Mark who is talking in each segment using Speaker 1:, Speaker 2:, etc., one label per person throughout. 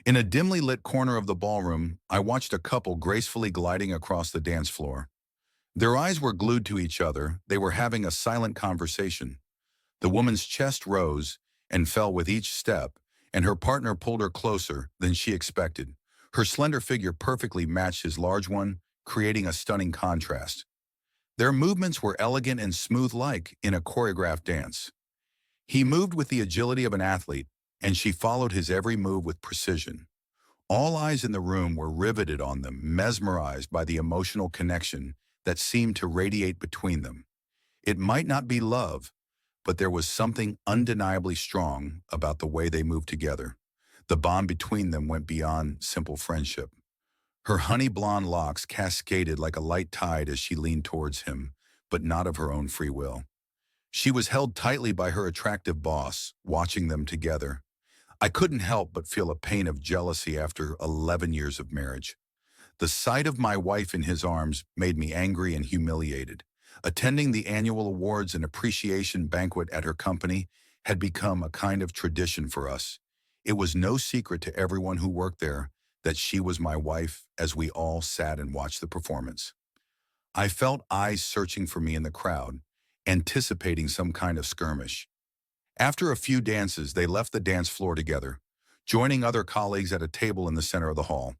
Speaker 1: In a dimly lit corner of the ballroom, I watched a couple gracefully gliding across the dance floor. Their eyes were glued to each other. They were having a silent conversation. The woman's chest rose and fell with each step, and her partner pulled her closer than she expected. Her slender figure perfectly matched his large one, creating a stunning contrast. Their movements were elegant and smooth like in a choreographed dance. He moved with the agility of an athlete, and she followed his every move with precision. All eyes in the room were riveted on them, mesmerized by the emotional connection that seemed to radiate between them. It might not be love, but there was something undeniably strong about the way they moved together. The bond between them went beyond simple friendship. Her honey blonde locks cascaded like a light tide as she leaned towards him, but not of her own free will. She was held tightly by her attractive boss, watching them together. I couldn't help but feel a pain of jealousy after 11 years of marriage. The sight of my wife in his arms made me angry and humiliated. Attending the annual awards and appreciation banquet at her company had become a kind of tradition for us. It was no secret to everyone who worked there that she was my wife as we all sat and watched the performance. I felt eyes searching for me in the crowd, anticipating some kind of skirmish. After a few dances, they left the dance floor together, joining other colleagues at a table in the center of the hall.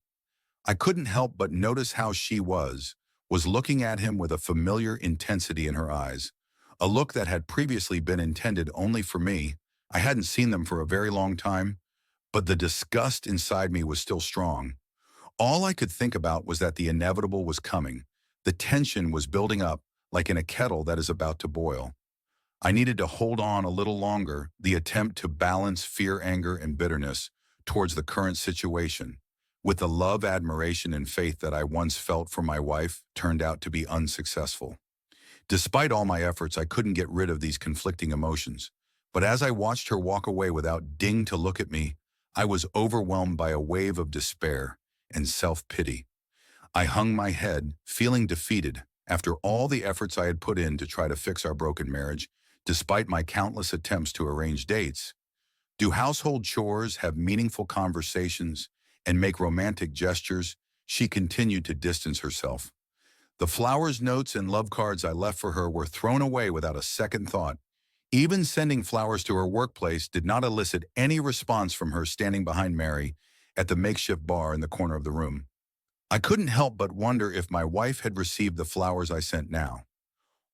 Speaker 1: I couldn't help but notice how she was looking at him with a familiar intensity in her eyes, a look that had previously been intended only for me. I hadn't seen them for a very long time, but the disgust inside me was still strong. All I could think about was that the inevitable was coming. The tension was building up like in a kettle that is about to boil. I needed to hold on a little longer, the attempt to balance fear, anger, and bitterness towards the current situation. With the love, admiration, and faith that I once felt for my wife turned out to be unsuccessful. Despite all my efforts, I couldn't get rid of these conflicting emotions. But as I watched her walk away without ding to look at me, I was overwhelmed by a wave of despair and self-pity. I hung my head, feeling defeated after all the efforts I had put in to try to fix our broken marriage. Despite my countless attempts to arrange dates, do household chores, have meaningful conversations, and make romantic gestures, she continued to distance herself. The flowers, notes, and love cards I left for her were thrown away without a second thought. Even sending flowers to her workplace did not elicit any response from her standing behind Mary at the makeshift bar in the corner of the room. I couldn't help but wonder if my wife had received the flowers I sent now.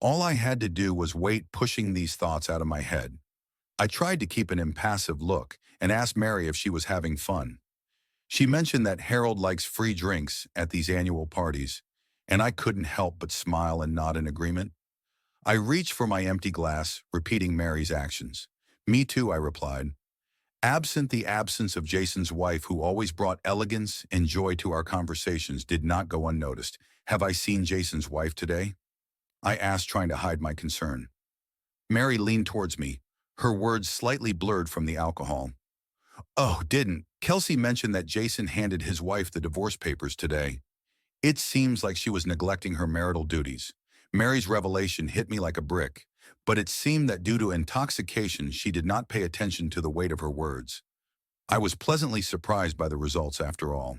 Speaker 1: All I had to do was wait, pushing these thoughts out of my head. I tried to keep an impassive look and asked Mary if she was having fun. She mentioned that Harold likes free drinks at these annual parties, and I couldn't help but smile and nod in agreement. I reached for my empty glass, repeating Mary's actions. Me too, I replied. Absent the absence of Jason's wife, who always brought elegance and joy to our conversations, did not go unnoticed. Have I seen Jason's wife today? I asked, trying to hide my concern. Mary leaned towards me, her words slightly blurred from the alcohol. Oh, didn't. Kelsey mentioned that Jason handed his wife the divorce papers today. It seems like she was neglecting her marital duties. Mary's revelation hit me like a brick, but it seemed that due to intoxication, she did not pay attention to the weight of her words. I was pleasantly surprised by the results after all.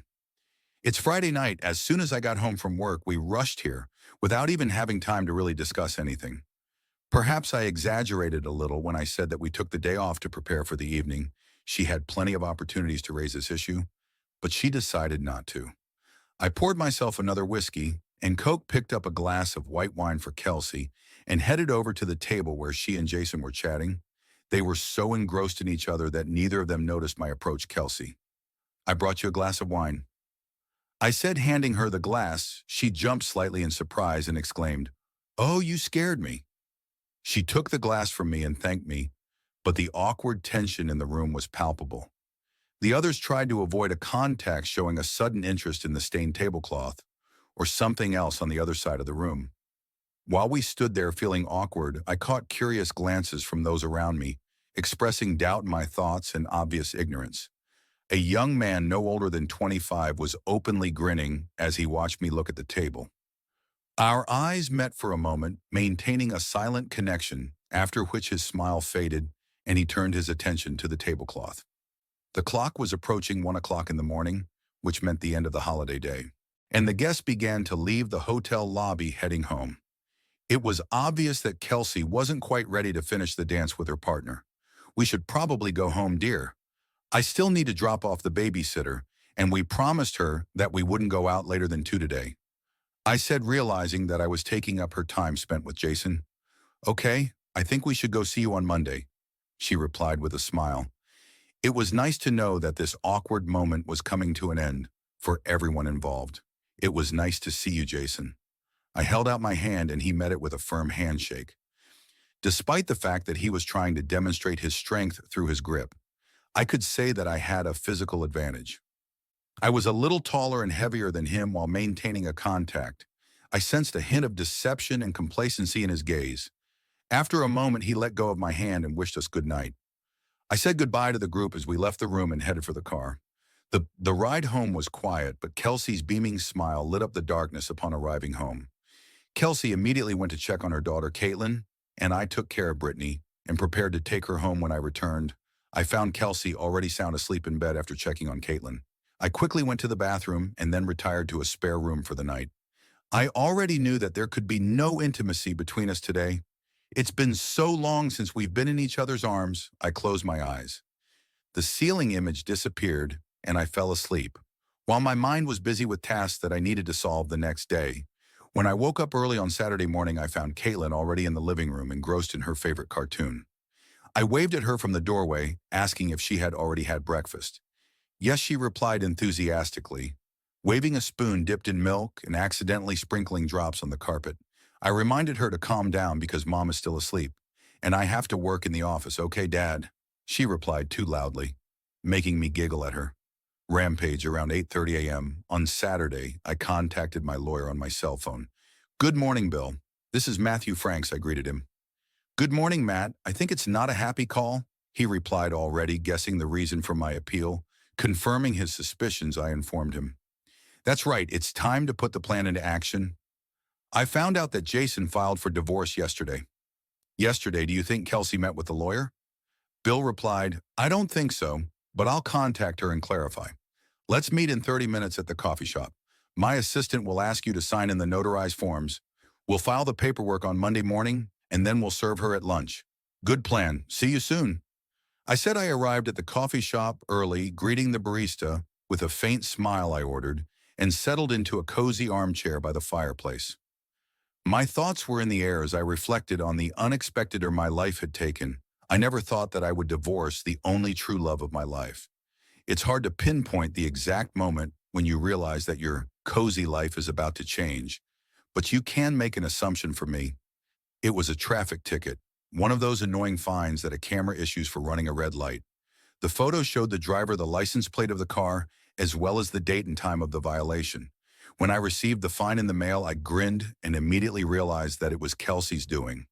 Speaker 1: It's Friday night. As soon as I got home from work, we rushed here, without even having time to really discuss anything. Perhaps I exaggerated a little when I said that we took the day off to prepare for the evening. She had plenty of opportunities to raise this issue, but she decided not to. I poured myself another whiskey, and Coke picked up a glass of white wine for Kelsey and headed over to the table where she and Jason were chatting. They were so engrossed in each other that neither of them noticed my approach. Kelsey, I brought you a glass of wine, I said, handing her the glass. She jumped slightly in surprise and exclaimed, "Oh, you scared me." She took the glass from me and thanked me, but the awkward tension in the room was palpable. The others tried to avoid a contact, showing a sudden interest in the stained tablecloth or something else on the other side of the room. While we stood there feeling awkward, I caught curious glances from those around me, expressing doubt in my thoughts and obvious ignorance. A young man no older than 25 was openly grinning as he watched me look at the table. Our eyes met for a moment, maintaining a silent connection, after which his smile faded and he turned his attention to the tablecloth. The clock was approaching 1 o'clock in the morning, which meant the end of the holiday day, and the guests began to leave the hotel lobby heading home. It was obvious that Kelsey wasn't quite ready to finish the dance with her partner. "We should probably go home, dear. I still need to drop off the babysitter, and we promised her that we wouldn't go out later than 2 today," I said, realizing that I was taking up her time spent with Jason. "Okay, I think we should go see you on Monday," she replied with a smile. It was nice to know that this awkward moment was coming to an end for everyone involved. "It was nice to see you, Jason." I held out my hand and he met it with a firm handshake. Despite the fact that he was trying to demonstrate his strength through his grip, I could say that I had a physical advantage. I was a little taller and heavier than him while maintaining a contact. I sensed a hint of deception and complacency in his gaze. After a moment, he let go of my hand and wished us good night. I said goodbye to the group as we left the room and headed for the car. The ride home was quiet, but Kelsey's beaming smile lit up the darkness upon arriving home. Kelsey immediately went to check on her daughter, Caitlin, and I took care of Brittany and prepared to take her home when I returned. I found Kelsey already sound asleep in bed after checking on Caitlin. I quickly went to the bathroom and then retired to a spare room for the night. I already knew that there could be no intimacy between us today. It's been so long since we've been in each other's arms. I closed my eyes. The ceiling image disappeared, and I fell asleep, while my mind was busy with tasks that I needed to solve the next day. When I woke up early on Saturday morning, I found Caitlin already in the living room, engrossed in her favorite cartoon. I waved at her from the doorway, asking if she had already had breakfast. "Yes," she replied enthusiastically, waving a spoon dipped in milk and accidentally sprinkling drops on the carpet. I reminded her to calm down because Mom is still asleep, and I have to work in the office. "Okay, Dad," she replied too loudly, making me giggle at her. Rampage around 8:30 a.m. On Saturday, I contacted my lawyer on my cell phone. "Good morning, Bill. This is Matthew Franks," I greeted him. "Good morning, Matt. I think it's not a happy call," he replied, already guessing the reason for my appeal. Confirming his suspicions, I informed him. "That's right. It's time to put the plan into action. I found out that Jason filed for divorce yesterday." "Yesterday, do you think Kelsey met with the lawyer?" Bill replied, "I don't think so, but I'll contact her and clarify. Let's meet in 30 minutes at the coffee shop. My assistant will ask you to sign in the notarized forms. We'll file the paperwork on Monday morning, and then we'll serve her at lunch." "Good plan. See you soon." I said I arrived at the coffee shop early, greeting the barista with a faint smile. I ordered, and settled into a cozy armchair by the fireplace. My thoughts were in the air as I reflected on the unexpected turn my life had taken. I never thought that I would divorce the only true love of my life. It's hard to pinpoint the exact moment when you realize that your cozy life is about to change, but you can make an assumption for me. It was a traffic ticket, one of those annoying fines that a camera issues for running a red light. The photo showed the driver the license plate of the car, as well as the date and time of the violation. When I received the fine in the mail, I grinned and immediately realized that it was Kelsey's doing.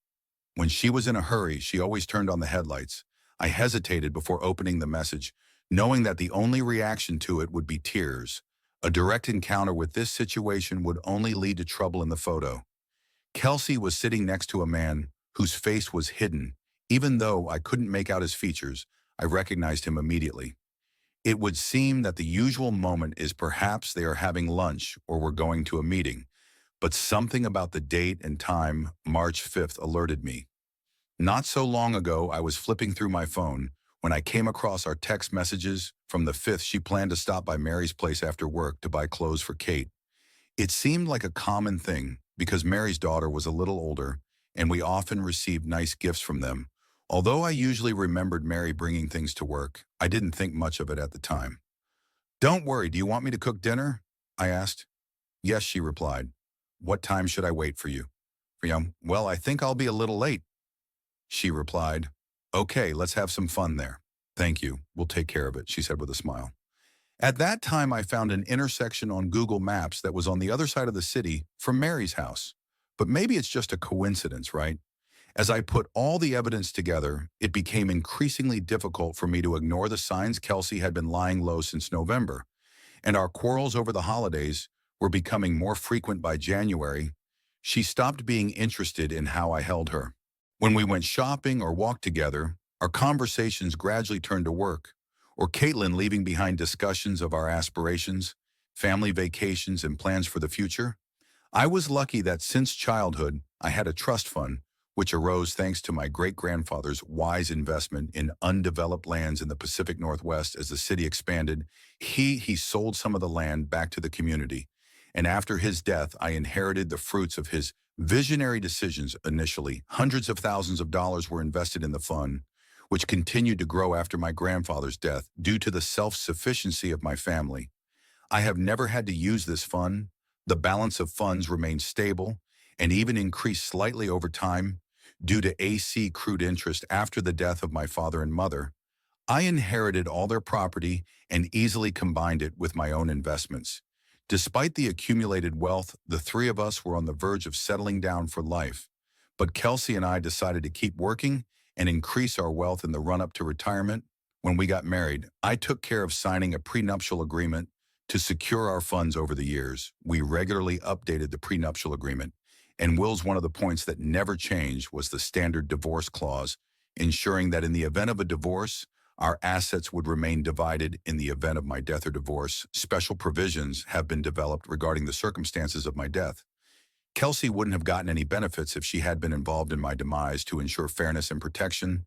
Speaker 1: When she was in a hurry, she always turned on the headlights. I hesitated before opening the message, knowing that the only reaction to it would be tears. A direct encounter with this situation would only lead to trouble in the photo. Kelsey was sitting next to a man whose face was hidden. Even though I couldn't make out his features, I recognized him immediately. It would seem that the usual moment is perhaps they are having lunch or were going to a meeting, but something about the date and time, March 5th, alerted me. Not so long ago, I was flipping through my phone when I came across our text messages from the 5th. She planned to stop by Mary's place after work to buy clothes for Kate. It seemed like a common thing because Mary's daughter was a little older, and we often received nice gifts from them. Although I usually remembered Mary bringing things to work, I didn't think much of it at the time. "Don't worry, do you want me to cook dinner?" I asked. "Yes," she replied. "What time should I wait for you?" "Well, I think I'll be a little late," she replied. "Okay, let's have some fun there." "Thank you, we'll take care of it," she said with a smile. At that time, I found an intersection on Google Maps that was on the other side of the city from Mary's house. But maybe it's just a coincidence, right? As I put all the evidence together, it became increasingly difficult for me to ignore the signs Kelsey had been lying low since November, and our quarrels over the holidays were becoming more frequent by January. She stopped being interested in how I held her. When we went shopping or walked together, our conversations gradually turned to work, or Caitlin leaving behind discussions of our aspirations, family vacations, and plans for the future. I was lucky that since childhood, I had a trust fund, which arose thanks to my great-grandfather's wise investment in undeveloped lands in the Pacific Northwest. As the city expanded, he sold some of the land back to the community. And after his death, I inherited the fruits of his visionary decisions initially. Hundreds of thousands of dollars were invested in the fund, which continued to grow after my grandfather's death due to the self-sufficiency of my family. I have never had to use this fund. The balance of funds remained stable and even increased slightly over time due to AC accrued interest after the death of my father and mother. I inherited all their property and easily combined it with my own investments. Despite the accumulated wealth, the three of us were on the verge of settling down for life. But Kelsey and I decided to keep working and increase our wealth in the run-up to retirement. When we got married, I took care of signing a prenuptial agreement to secure our funds over the years. We regularly updated the prenuptial agreement, and Will's one of the points that never changed was the standard divorce clause, ensuring that in the event of a divorce, our assets would remain divided in the event of my death or divorce. Special provisions have been developed regarding the circumstances of my death. Kelsey wouldn't have gotten any benefits if she had been involved in my demise. To ensure fairness and protection,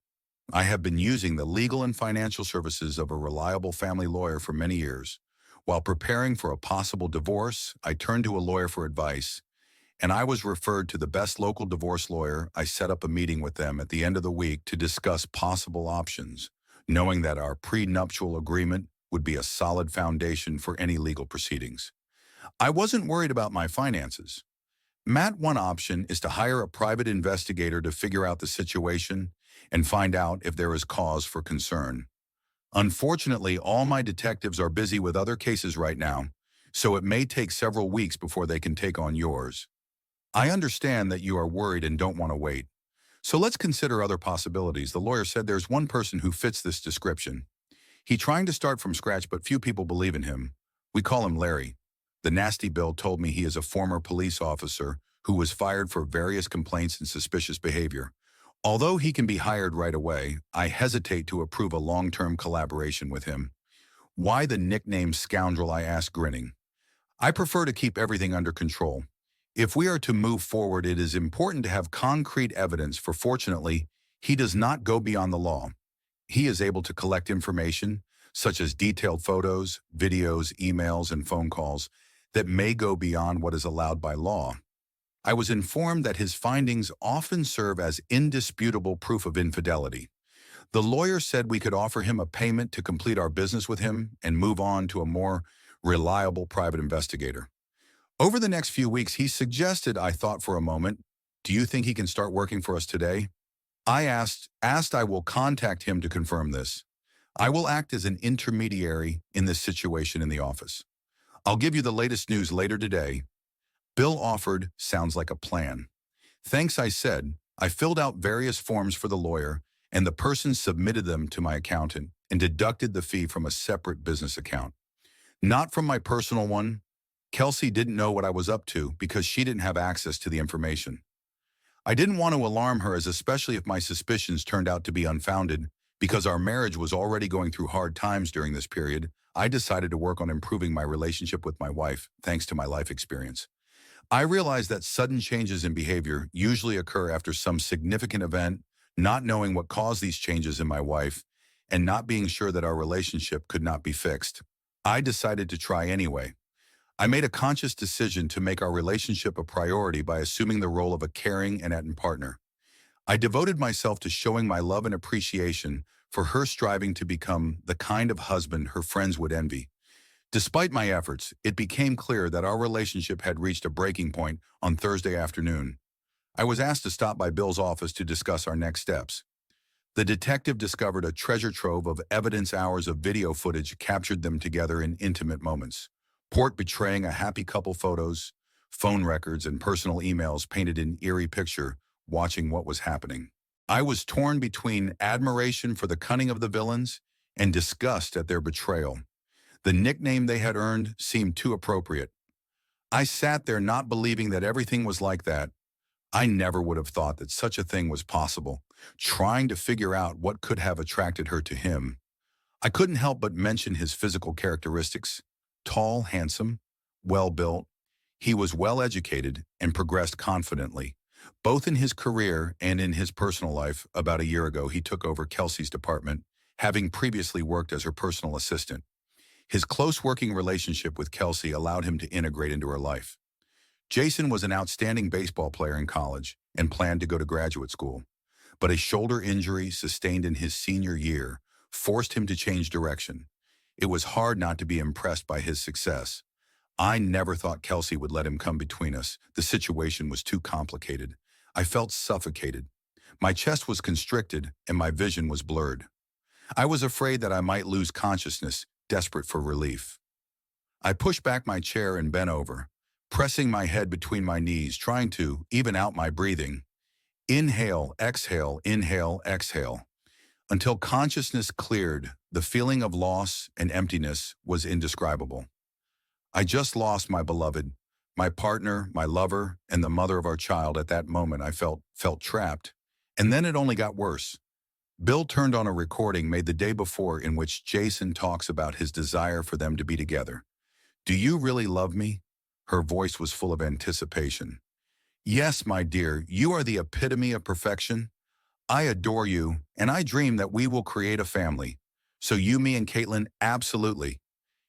Speaker 1: I have been using the legal and financial services of a reliable family lawyer for many years. While preparing for a possible divorce, I turned to a lawyer for advice, and I was referred to the best local divorce lawyer. I set up a meeting with them at the end of the week to discuss possible options, knowing that our prenuptial agreement would be a solid foundation for any legal proceedings. I wasn't worried about my finances. Matt, one option is to hire a private investigator to figure out the situation and find out if there is cause for concern. Unfortunately, all my detectives are busy with other cases right now, so it may take several weeks before they can take on yours. I understand that you are worried and don't want to wait. So let's consider other possibilities. The lawyer said there's one person who fits this description. He's trying to start from scratch, but few people believe in him. We call him Larry. The nasty Bill told me he is a former police officer who was fired for various complaints and suspicious behavior. Although he can be hired right away, I hesitate to approve a long-term collaboration with him. Why the nickname scoundrel? I asked, grinning. I prefer to keep everything under control. If we are to move forward, it is important to have concrete evidence, for fortunately, he does not go beyond the law. He is able to collect information, such as detailed photos, videos, emails, and phone calls, that may go beyond what is allowed by law. I was informed that his findings often serve as indisputable proof of infidelity. The lawyer said we could offer him a payment to complete our business with him and move on to a more reliable private investigator. Over the next few weeks, he suggested. I thought for a moment, do you think he can start working for us today? I asked. I will contact him to confirm this. I will act as an intermediary in this situation in the office. I'll give you the latest news later today. Bill offered. Sounds like a plan. Thanks, I said. I filled out various forms for the lawyer, and the person submitted them to my accountant and deducted the fee from a separate business account. Not from my personal one. Kelsey didn't know what I was up to because she didn't have access to the information. I didn't want to alarm her, especially if my suspicions turned out to be unfounded. Because our marriage was already going through hard times during this period, I decided to work on improving my relationship with my wife, thanks to my life experience. I realized that sudden changes in behavior usually occur after some significant event. Not knowing what caused these changes in my wife and not being sure that our relationship could not be fixed, I decided to try anyway. I made a conscious decision to make our relationship a priority by assuming the role of a caring and attentive partner. I devoted myself to showing my love and appreciation for her, striving to become the kind of husband her friends would envy. Despite my efforts, it became clear that our relationship had reached a breaking point on Thursday afternoon. I was asked to stop by Bill's office to discuss our next steps. The detective discovered a treasure trove of evidence. Hours of video footage captured them together in intimate moments. Port betraying a happy couple, photos, phone records, and personal emails painted an eerie picture. Watching what was happening, I was torn between admiration for the cunning of the villains and disgust at their betrayal. The nickname they had earned seemed too appropriate. I sat there not believing that everything was like that. I never would have thought that such a thing was possible, trying to figure out what could have attracted her to him. I couldn't help but mention his physical characteristics. Tall, handsome, well-built. He was well-educated and progressed confidently. Both in his career and in his personal life, about a year ago, he took over Kelsey's department, having previously worked as her personal assistant. His close working relationship with Kelsey allowed him to integrate into her life. Jason was an outstanding baseball player in college and planned to go to graduate school, but a shoulder injury sustained in his senior year forced him to change direction. It was hard not to be impressed by his success. I never thought Kelsey would let him come between us. The situation was too complicated. I felt suffocated. My chest was constricted and my vision was blurred. I was afraid that I might lose consciousness, desperate for relief. I pushed back my chair and bent over, pressing my head between my knees, trying to even out my breathing. Inhale, exhale, until consciousness cleared. The feeling of loss and emptiness was indescribable. I just lost my beloved, my partner, my lover, and the mother of our child. At that moment, I felt trapped. And then it only got worse. Bill turned on a recording made the day before in which Jason talks about his desire for them to be together. "Do you really love me?" Her voice was full of anticipation. "Yes, my dear, you are the epitome of perfection. I adore you, and I dream that we will create a family. So you, me, and Caitlin, absolutely."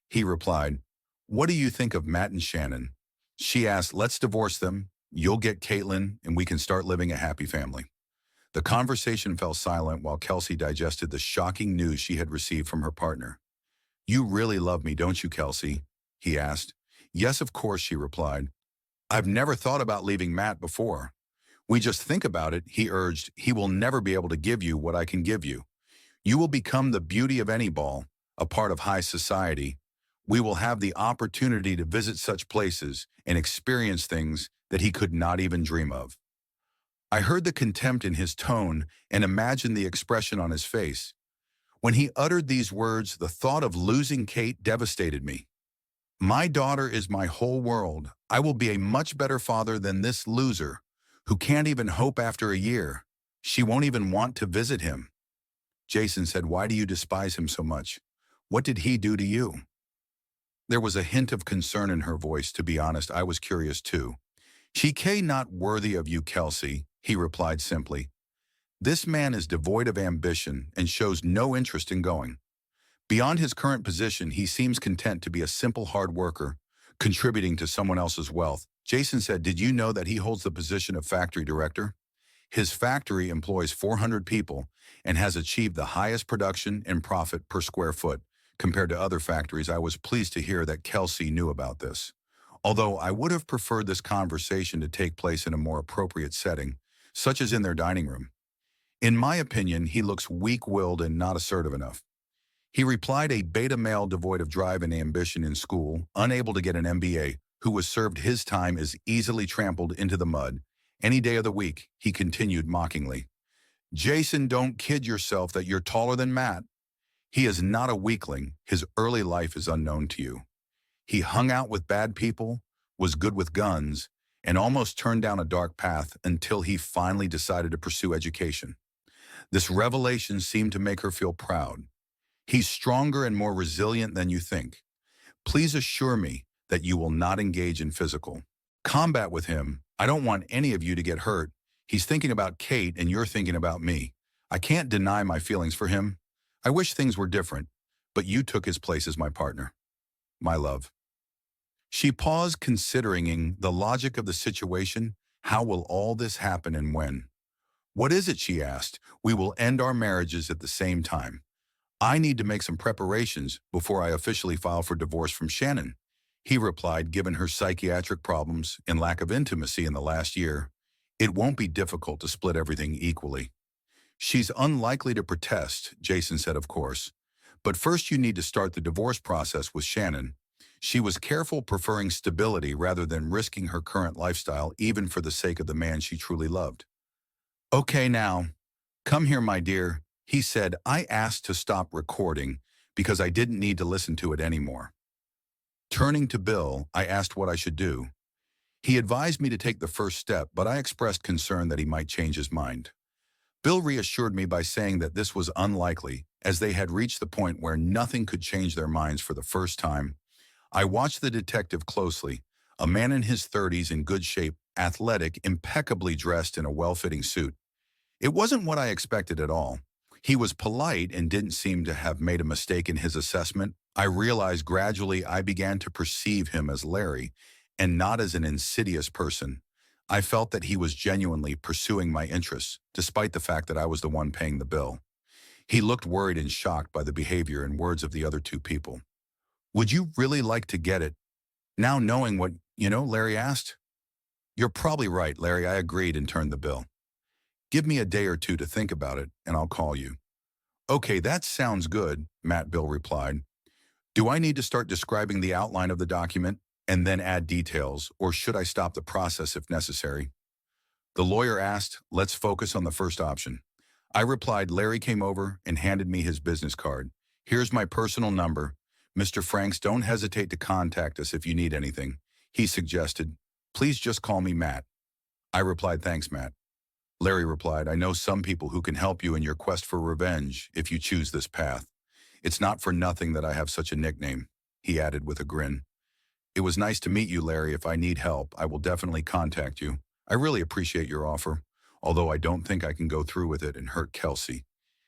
Speaker 1: He replied, "What do you think of Matt and Shannon?" She asked, "Let's divorce them. You'll get Caitlin, and we can start living a happy family." The conversation fell silent while Kelsey digested the shocking news she had received from her partner. "You really love me, don't you, Kelsey?" he asked. "Yes, of course," she replied. "I've never thought about leaving Matt before." "We just think about it," he urged. "He will never be able to give you what I can give you. You will become the beauty of any ball, a part of high society. We will have the opportunity to visit such places and experience things that he could not even dream of." I heard the contempt in his tone and imagined the expression on his face. When he uttered these words, the thought of losing Kate devastated me. "My daughter is my whole world. I will be a much better father than this loser, who can't even hope after a year. She won't even want to visit him." Jason said, "Why do you despise him so much? What did he do to you?" There was a hint of concern in her voice. To be honest, I was curious too. "He not worthy of you, Kelsey," he replied simply. "This man is devoid of ambition and shows no interest in going. Beyond his current position, he seems content to be a simple hard worker, contributing to someone else's wealth." Jason said, "Did you know that he holds the position of factory director? His factory employs 400 people and has achieved the highest production and profit per square foot compared to other factories." I was pleased to hear that Kelsey knew about this. Although I would have preferred this conversation to take place in a more appropriate setting, such as in their dining room. "In my opinion, he looks weak-willed and not assertive enough." He replied, a beta male devoid of drive and ambition in school, unable to get an MBA, who was served his time is easily trampled into the mud. Any day of the week, he continued mockingly. "Jason, don't kid yourself that you're taller than Matt. He is not a weakling. His early life is unknown to you. He hung out with bad people, was good with guns, and almost turned down a dark path until he finally decided to pursue education. This revelation seemed to make her feel proud. He's stronger and more resilient than you think. Please assure me that you will not engage in physical combat with him. I don't want any of you to get hurt. He's thinking about Kate and you're thinking about me. I can't deny my feelings for him. I wish things were different, but you took his place as my partner. My love." She paused, considering the logic of the situation. How will all this happen and when? "What is it?" she asked. "We will end our marriages at the same time. I need to make some preparations before I officially file for divorce from Shannon," he replied. Given her psychiatric problems and lack of intimacy in the last year, it won't be difficult to split everything equally. "She's unlikely to protest," Jason said, "of course. But first you need to start the divorce process with Shannon." She was careful, preferring stability rather than risking her current lifestyle, even for the sake of the man she truly loved. "Okay, now, come here, my dear," he said. I asked to stop recording because I didn't need to listen to it anymore. Turning to Bill, I asked what I should do. He advised me to take the first step, but I expressed concern that he might change his mind. Bill reassured me by saying that this was unlikely as they had reached the point where nothing could change their minds for the first time. I watched the detective closely, a man in his 30s in good shape, athletic, impeccably dressed in a well-fitting suit. It wasn't what I expected at all. He was polite and didn't seem to have made a mistake in his assessment. I realized gradually I began to perceive him as Larry and not as an insidious person. I felt that he was genuinely pursuing my interests, despite the fact that I was the one paying the bill. He looked worried and shocked by the behavior and words of the other two people. "Would you really like to get it, now knowing what, Larry asked. "You're probably right, Larry," I agreed and turned the bill. "Give me a day or two to think about it, and I'll call you." "Okay, that sounds good," Matt Bill replied. "Do I need to start describing the outline of the document and then add details, or should I stop the process if necessary?" The lawyer asked, "Let's focus on the first option." I replied. Larry came over and handed me his business card. "Here's my personal number. Mr. Franks, don't hesitate to contact us if you need anything." He suggested, "Please just call me Matt." I replied, "Thanks, Matt." Larry replied, "I know some people who can help you in your quest for revenge if you choose this path. It's not for nothing that I have such a nickname," he added with a grin. "It was nice to meet you, Larry. If I need help, I will definitely contact you. I really appreciate your offer, although I don't think I can go through with it and hurt Kelsey.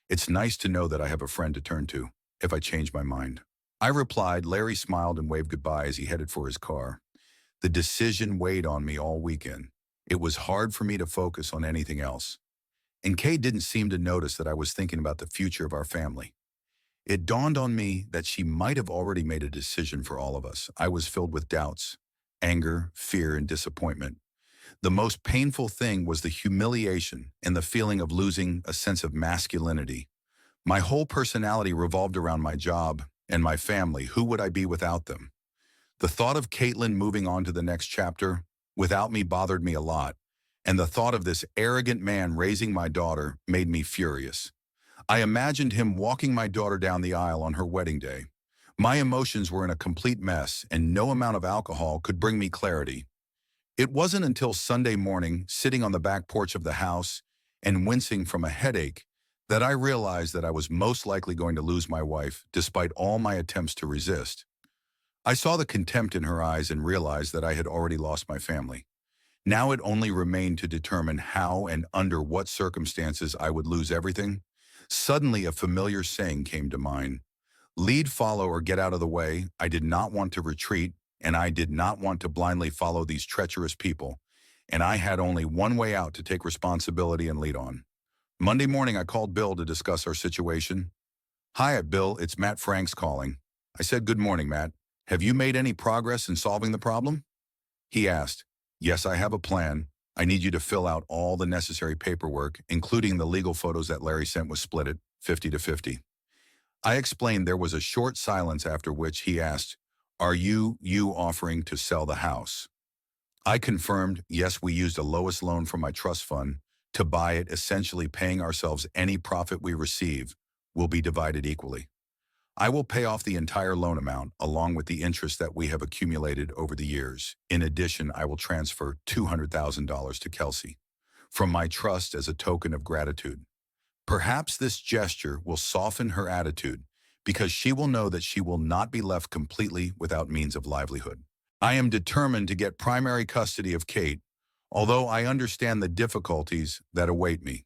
Speaker 1: It's nice to know that I have a friend to turn to if I change my mind." I replied. Larry smiled and waved goodbye as he headed for his car. The decision weighed on me all weekend. It was hard for me to focus on anything else. And Kay didn't seem to notice that I was thinking about the future of our family. It dawned on me that she might have already made a decision for all of us. I was filled with doubts, anger, fear, and disappointment. The most painful thing was the humiliation and the feeling of losing a sense of masculinity. My whole personality revolved around my job and my family. Who would I be without them? The thought of Caitlin moving on to the next chapter without me bothered me a lot, and the thought of this arrogant man raising my daughter made me furious. I imagined him walking my daughter down the aisle on her wedding day. My emotions were in a complete mess, and no amount of alcohol could bring me clarity. It wasn't until Sunday morning, sitting on the back porch of the house and wincing from a headache, that I realized that I was most likely going to lose my wife, despite all my attempts to resist. I saw the contempt in her eyes and realized that I had already lost my family. Now it only remained to determine how and under what circumstances I would lose everything. Suddenly, a familiar saying came to mind. Lead, follow, or get out of the way. I did not want to retreat, and I did not want to blindly follow these treacherous people, and I had only one way out: to take responsibility and lead on. Monday morning, I called Bill to discuss our situation. "Hi, Bill, it's Matt Franks calling." I said, "Good morning, Matt. Have you made any progress in solving the problem?" He asked. "Yes, I have a plan. I need you to fill out all the necessary paperwork, including the legal photos that Larry sent was split at 50 to 50. I explained. There was a short silence, after which he asked, "Are you offering to sell the house?" I confirmed, yes, we used a lowest loan from my trust fund to buy it, essentially paying ourselves. Any profit we receive will be divided equally. I will pay off the entire loan amount, along with the interest that we have accumulated over the years. In addition, I will transfer $200,000 to Kelsey from my trust as a token of gratitude. Perhaps this gesture will soften her attitude, because she will know that she will not be left completely without means of livelihood. I am determined to get primary custody of Kate, although I understand the difficulties that await me.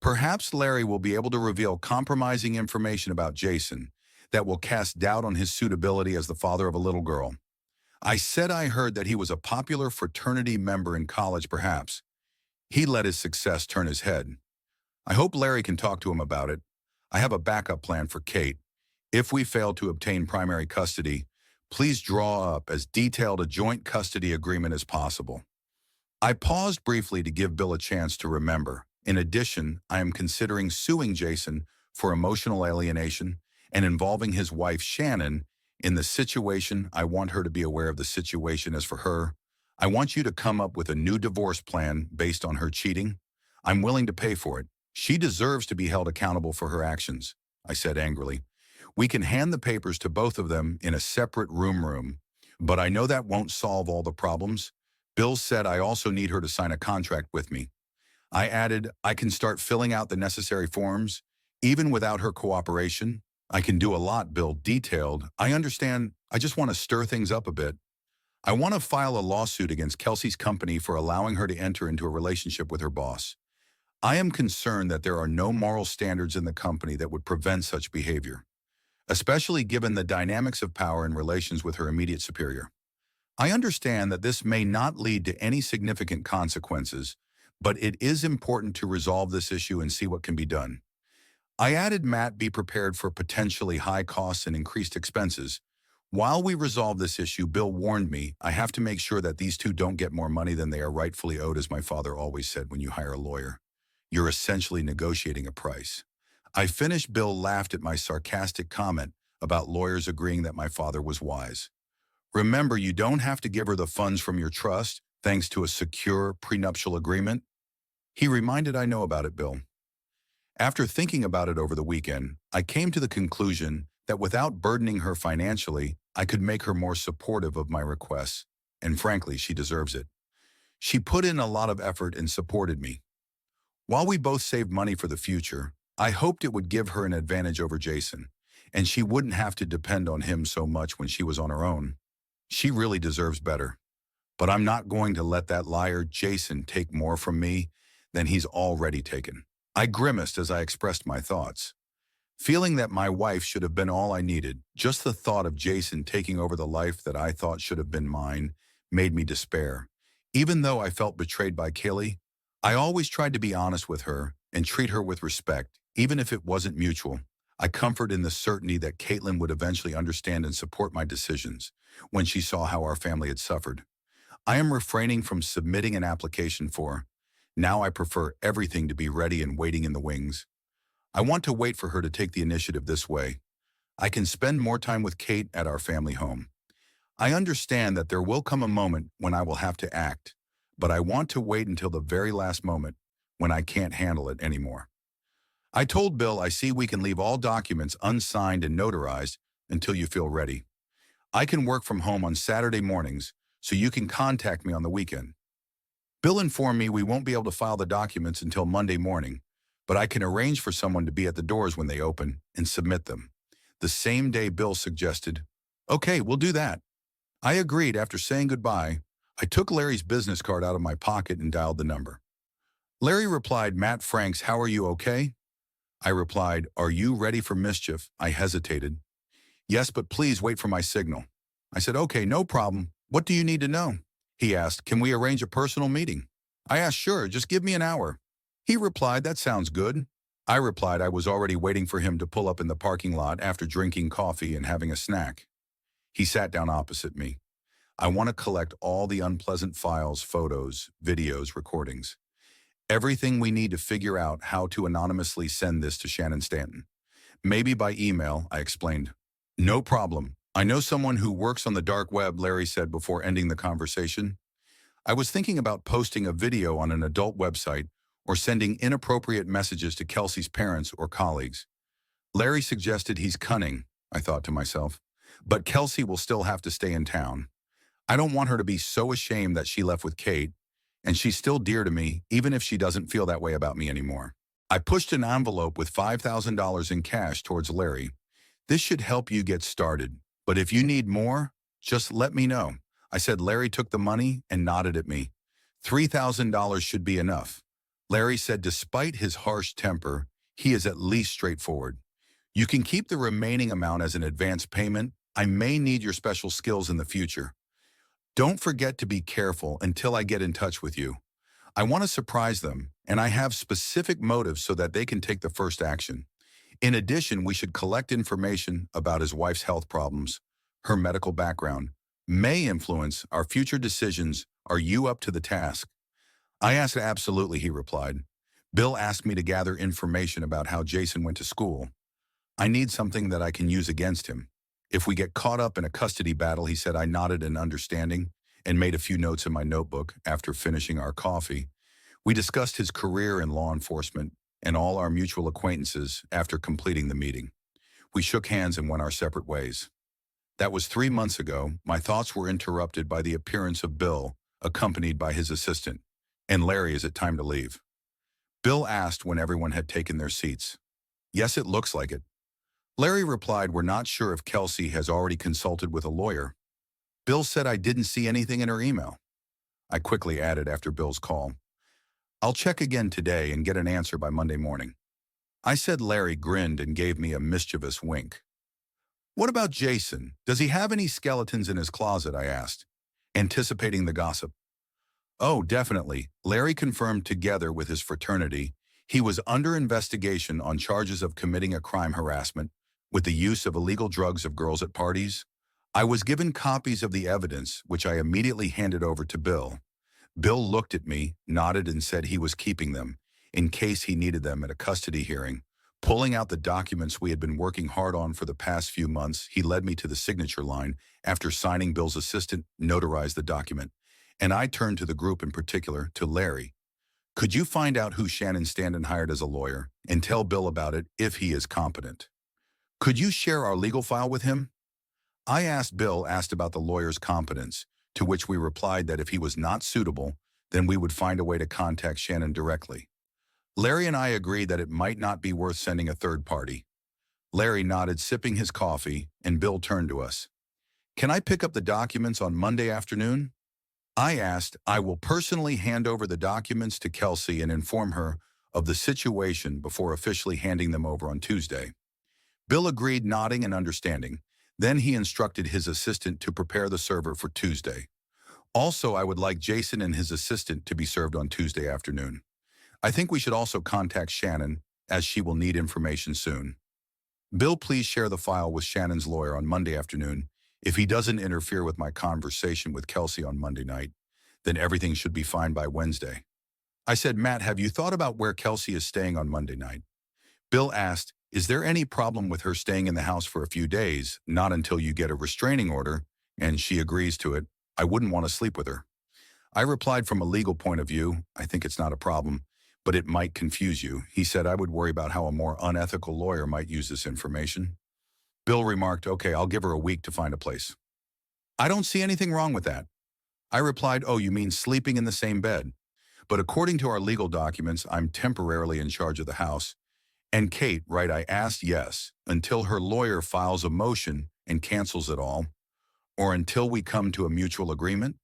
Speaker 1: Perhaps Larry will be able to reveal compromising information about Jason that will cast doubt on his suitability as the father of a little girl. I said I heard that he was a popular fraternity member in college. Perhaps he let his success turn his head. I hope Larry can talk to him about it. I have a backup plan for Kate. If we fail to obtain primary custody, please draw up as detailed a joint custody agreement as possible. I paused briefly to give Bill a chance to remember. In addition, I am considering suing Jason for emotional alienation and involving his wife, Shannon, in the situation. I want her to be aware of the situation. As for her, I want you to come up with a new divorce plan based on her cheating. I'm willing to pay for it. She deserves to be held accountable for her actions," I said angrily. "We can hand the papers to both of them in a separate room, but I know that won't solve all the problems." Bill said I also need her to sign a contract with me. I added, "I can start filling out the necessary forms. Even without her cooperation, I can do a lot, Bill detailed. I understand. I just want to stir things up a bit. I want to file a lawsuit against Kelsey's company for allowing her to enter into a relationship with her boss. I am concerned that there are no moral standards in the company that would prevent such behavior, especially given the dynamics of power in relations with her immediate superior. I understand that this may not lead to any significant consequences, but it is important to resolve this issue and see what can be done. I added Matt be prepared for potentially high costs and increased expenses. While we resolve this issue, Bill warned me, I have to make sure that these two don't get more money than they are rightfully owed, as my father always said, when you hire a lawyer, you're essentially negotiating a price. I finished. Bill laughed at my sarcastic comment about lawyers agreeing that my father was wise. Remember, you don't have to give her the funds from your trust, thanks to a secure prenuptial agreement. He reminded. I know about it, Bill. After thinking about it over the weekend, I came to the conclusion that without burdening her financially, I could make her more supportive of my requests, and frankly, she deserves it. She put in a lot of effort and supported me. While we both saved money for the future, I hoped it would give her an advantage over Jason, and she wouldn't have to depend on him so much when she was on her own. She really deserves better. But I'm not going to let that liar Jason take more from me than he's already taken. I grimaced as I expressed my thoughts. Feeling that my wife should have been all I needed, just the thought of Jason taking over the life that I thought should have been mine made me despair. Even though I felt betrayed by Kaylee, I always tried to be honest with her and treat her with respect, even if it wasn't mutual. I comfort in the certainty that Caitlin would eventually understand and support my decisions when she saw how our family had suffered. I am refraining from submitting an application for. Now I prefer everything to be ready and waiting in the wings. I want to wait for her to take the initiative this way. I can spend more time with Kate at our family home. I understand that there will come a moment when I will have to act, but I want to wait until the very last moment when I can't handle it anymore. I told Bill I see we can leave all documents unsigned and notarized until you feel ready. I can work from home on Saturday mornings, so you can contact me on the weekend. Bill informed me we won't be able to file the documents until Monday morning, but I can arrange for someone to be at the doors when they open and submit them. The same day, Bill suggested, "Okay, we'll do that." I agreed. After saying goodbye, I took Larry's business card out of my pocket and dialed the number. Larry replied, "Matt Franks, how are you, okay?" I replied, "Are you ready for mischief?" I hesitated. "Yes, but please wait for my signal." I said, "Okay, no problem. What do you need to know?" He asked, "Can we arrange a personal meeting?" I asked, "Sure, just give me an hour." He replied, "That sounds good." I replied I was already waiting for him to pull up in the parking lot after drinking coffee and having a snack. He sat down opposite me. "I want to collect all the unpleasant files, photos, videos, recordings. Everything we need to figure out how to anonymously send this to Shannon Stanton. Maybe by email," I explained. "No problem. I know someone who works on the dark web," Larry said before ending the conversation. I was thinking about posting a video on an adult website or sending inappropriate messages to Kelsey's parents or colleagues. Larry suggested he's cunning, I thought to myself, but Kelsey will still have to stay in town. I don't want her to be so ashamed that she left with Kate, and she's still dear to me, even if she doesn't feel that way about me anymore. I pushed an envelope with $5,000 in cash towards Larry. "This should help you get started, but if you need more, just let me know," I said. Larry took the money and nodded at me. $3,000 should be enough. Larry said despite his harsh temper, he is at least straightforward. "You can keep the remaining amount as an advance payment. I may need your special skills in the future. Don't forget to be careful until I get in touch with you. I want to surprise them, and I have specific motives so that they can take the first action. In addition, we should collect information about his wife's health problems. Her medical background may influence our future decisions. Are you up to the task?" I asked. "Absolutely," he replied. "Bill asked me to gather information about how Jason went to school. I need something that I can use against him. If we get caught up in a custody battle," he said. I nodded in understanding and made a few notes in my notebook. After finishing our coffee, we discussed his career in law enforcement and all our mutual acquaintances. After completing the meeting, we shook hands and went our separate ways. That was 3 months ago. My thoughts were interrupted by the appearance of Bill, accompanied by his assistant. "And Larry, is it time to leave?" Bill asked when everyone had taken their seats. Yes, it looks like it. Larry replied, we're not sure if Kelsey has already consulted with a lawyer. Bill said I didn't see anything in her email. I quickly added after Bill's call, I'll check again today and get an answer by Monday morning. I said. Larry grinned and gave me a mischievous wink. What about Jason? Does he have any skeletons in his closet? I asked, anticipating the gossip. Oh, definitely. Larry confirmed together with his fraternity. He was under investigation on charges of committing a crime harassment with the use of illegal drugs of girls at parties. I was given copies of the evidence, which I immediately handed over to Bill. Bill looked at me, nodded, and said he was keeping them in case he needed them at a custody hearing. Pulling out the documents we had been working hard on for the past few months, he led me to the signature line. After signing, Bill's assistant notarized the document, and I turned to the group, in particular to Larry. Could you find out who Shannon Standen hired as a lawyer and tell Bill about it if he is competent? Could you share our legal file with him? I asked. Bill asked about the lawyer's competence, to which we replied that if he was not suitable, then we would find a way to contact Shannon directly. Larry and I agreed that it might not be worth sending a third party. Larry nodded, sipping his coffee, and Bill turned to us. Can I pick up the documents on Monday afternoon? I asked. I will personally hand over the documents to Kelsey and inform her of the situation before officially handing them over on Tuesday. Bill agreed, nodding and understanding. Then he instructed his assistant to prepare the server for Tuesday. Also, I would like Jason and his assistant to be served on Tuesday afternoon. I think we should also contact Shannon, as she will need information soon. Bill, please share the file with Shannon's lawyer on Monday afternoon. If he doesn't interfere with my conversation with Kelsey on Monday night, then everything should be fine by Wednesday. I said, Matt, have you thought about where Kelsey is staying on Monday night? Bill asked, is there any problem with her staying in the house for a few days, not until you get a restraining order, and she agrees to it? I wouldn't want to sleep with her. I replied, from a legal point of view, I think it's not a problem, but it might confuse you. He said I would worry about how a more unethical lawyer might use this information. Bill remarked, okay, I'll give her a week to find a place. I don't see anything wrong with that. I replied, oh, you mean sleeping in the same bed? But according to our legal documents, I'm temporarily in charge of the house. And Kate, right? I asked. Yes, until her lawyer files a motion and cancels it all, or until we come to a mutual agreement.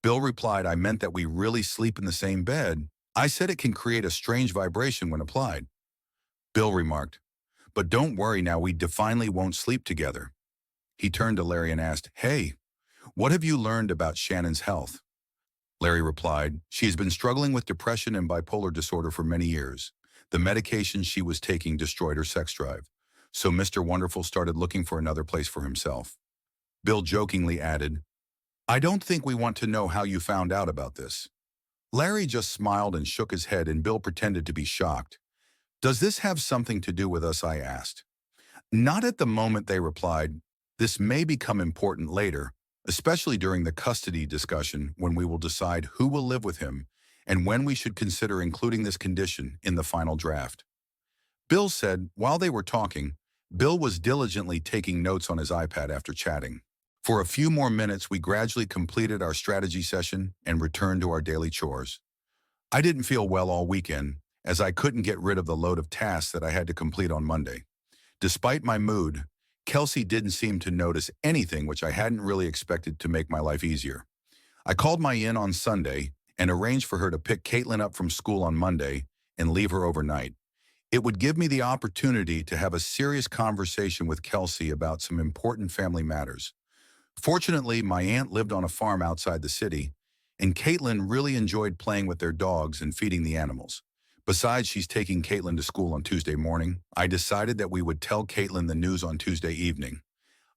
Speaker 1: Bill replied, I meant that we really sleep in the same bed. I said it can create a strange vibration when applied. Bill remarked, but don't worry now, we definitely won't sleep together. He turned to Larry and asked, hey, what have you learned about Shannon's health? Larry replied, she has been struggling with depression and bipolar disorder for many years. The medication she was taking destroyed her sex drive. So Mr. Wonderful started looking for another place for himself. Bill jokingly added, I don't think we want to know how you found out about this. Larry just smiled and shook his head, and Bill pretended to be shocked. Does this have something to do with us? I asked. Not at the moment, they replied. This may become important later, especially during the custody discussion when we will decide who will live with him and when we should consider including this condition in the final draft. Bill said. While they were talking, Bill was diligently taking notes on his iPad after chatting. For a few more minutes, we gradually completed our strategy session and returned to our daily chores. I didn't feel well all weekend, as I couldn't get rid of the load of tasks that I had to complete on Monday. Despite my mood, Kelsey didn't seem to notice anything, which I hadn't really expected to make my life easier. I called my in on Sunday and arranged for her to pick Caitlin up from school on Monday and leave her overnight. It would give me the opportunity to have a serious conversation with Kelsey about some important family matters. Fortunately, my aunt lived on a farm outside the city, and Caitlin really enjoyed playing with their dogs and feeding the animals. Besides, she's taking Caitlin to school on Tuesday morning. I decided that we would tell Caitlin the news on Tuesday evening.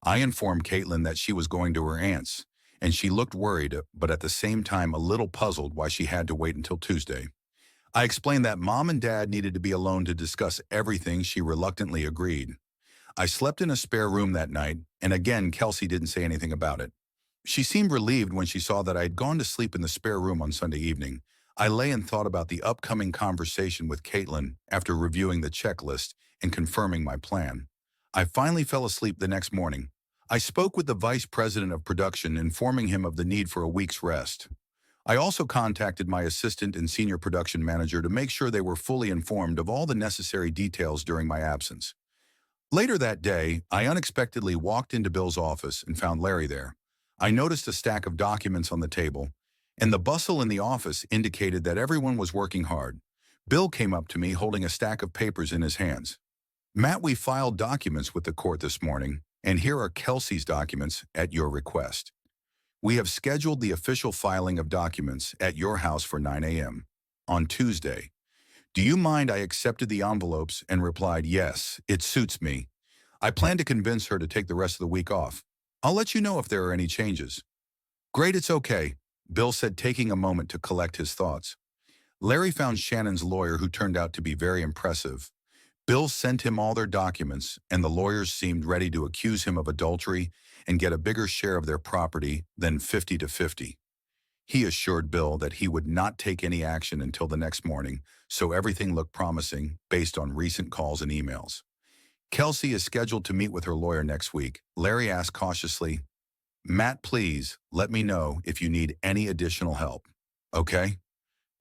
Speaker 1: I informed Caitlin that she was going to her aunt's, and she looked worried, but at the same time a little puzzled why she had to wait until Tuesday. I explained that Mom and Dad needed to be alone to discuss everything. She reluctantly agreed. I slept in a spare room that night, and again, Kelsey didn't say anything about it. She seemed relieved when she saw that I had gone to sleep in the spare room on Sunday evening. I lay and thought about the upcoming conversation with Caitlin after reviewing the checklist and confirming my plan. I finally fell asleep the next morning. I spoke with the vice president of production, informing him of the need for a week's rest. I also contacted my assistant and senior production manager to make sure they were fully informed of all the necessary details during my absence. Later that day, I unexpectedly walked into Bill's office and found Larry there. I noticed a stack of documents on the table, and the bustle in the office indicated that everyone was working hard. Bill came up to me holding a stack of papers in his hands. Matt, we filed documents with the court this morning, and here are Kelsey's documents at your request. We have scheduled the official filing of documents at your house for 9 a.m. on Tuesday. Do you mind? I accepted the envelopes and replied, yes, it suits me. I plan to convince her to take the rest of the week off. I'll let you know if there are any changes. Great, it's okay, Bill said, taking a moment to collect his thoughts. Larry found Shannon's lawyer, who turned out to be very impressive. Bill sent him all their documents, and the lawyers seemed ready to accuse him of adultery and get a bigger share of their property than 50-50. He assured Bill that he would not take any action until the next morning, so everything looked promising based on recent calls and emails. Kelsey is scheduled to meet with her lawyer next week. Larry asked cautiously, Matt, please let me know if you need any additional help. Okay?